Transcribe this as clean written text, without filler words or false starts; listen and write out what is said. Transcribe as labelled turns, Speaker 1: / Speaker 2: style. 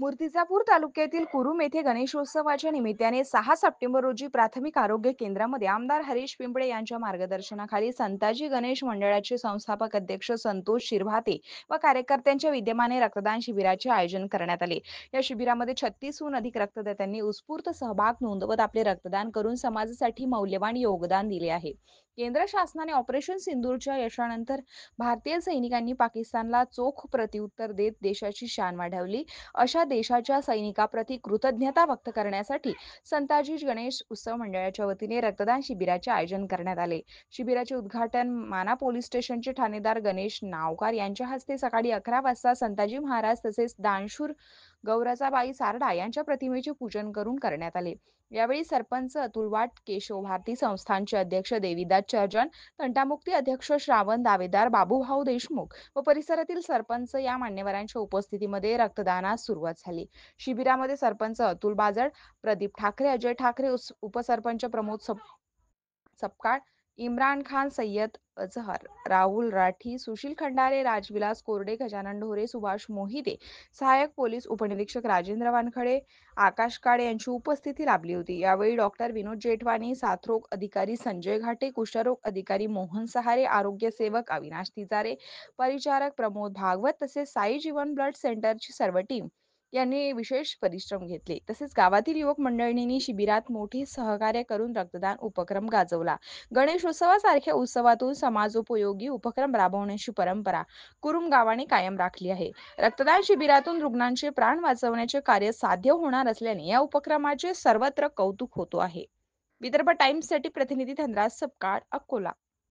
Speaker 1: मूर्तिजापूर तालुक्यातील कुरुम येथे गणेशोत्सवाच्या निमित्ताने 6 सप्टेंबर रोजी प्राथमिक आरोग्य केंद्रामध्ये आमदार हरीश पिंपळे यांच्या मार्गदर्शनाखाली संताजी गणेश मंडळाचे संस्थापक अध्यक्ष संतोष शिरभाते व कार्यकर्त्यांच्या विद्यमाने रक्तदान शिबिराचे आयोजन करण्यात आले. या शिबिरामध्ये 36हून अधिक रक्तदात्यांनी उत्स्फूर्त सहभाग नोंदवत आपले रक्तदान करून समाजासाठी मौल्यवान योगदान दिले आहे. केंद्र शासनाने ऑपरेशन सिंदूरच्या यशानंतर भारतीय सैनिकांनी पाकिस्तानला चोख प्रत्युत्तर देत देशाची शान वाढवली. अशा देशाच्या सैनिकाप्रती कृतज्ञता व्यक्त करण्यासाठी संताजी गणेश उत्सव मंडळाच्या वतीने रक्तदान शिबिराचे आयोजन करण्यात आले. शिबिराचे उद्घाटन माना पोलीस स्टेशनचे ठाणेदार गणेश नावकार यांच्या हस्ते सकाळी 11 वाजता संताजी महाराज तसेच दानशूर गौरचाबाई सारडा यांच्या प्रतिमेचे पूजन करून करण्यात आले. यावेळी सरपंच अतुल वाट, केशव भारती संस्थानचे अध्यक्ष देवीदास चर्जन, तंटामुक्ती अध्यक्ष श्रावण दावेदार, बाबूभाऊ देशमुख व परिसरातील सरपंच या मान्यवरांच्या उपस्थितीमध्ये रक्तदानास सुरुवात झाली. शिबिरामध्ये सरपंच अतुल बाजळ, प्रदीप ठाकरे, अजय ठाकरे, उपसरपंच प्रमोद सपकाळ, इम्रान खान, सय्यद अजहर, राहुल राठी, सुशील खंडारे, राजविलास कोरडे, गजानन ढोरे, सुभाष मोहिते, सहाय्यक पोलीस उपनिरीक्षक राजेंद्र वानखडे, आकाश काळे यांची उपस्थिती लाभली होती. यावेळी डॉक्टर विनोद जेठवानी, साथरोग अधिकारी संजय घाटे, कुष्ठरोग अधिकारी मोहन सहारे, आरोग्य सेवक अविनाश तिजारे, परिचारक प्रमोद भागवत तसेच साई जीवन ब्लड सेंटरची सर्व टीम यांनी विशेष परिश्रम घेतले. तसेच गावातील युवक मंडळींनी शिबिरात मोठे सहकार्य करून रक्तदान उपक्रम गाजवला. गणेशोत्सवासारख्या उत्सवातून समाजोपयोगी उपक्रम राबवण्याची परंपरा कुरुम गावाने कायम राखली आहे. रक्तदान शिबिरातून रुग्णांचे प्राण वाचवण्याचे कार्य साध्य होणार असल्याने या उपक्रमाचे सर्वत्र कौतुक होतो आहे. विदर्भ टाइम्ससाठी प्रतिनिधी धनराज सपकाळ, अकोला.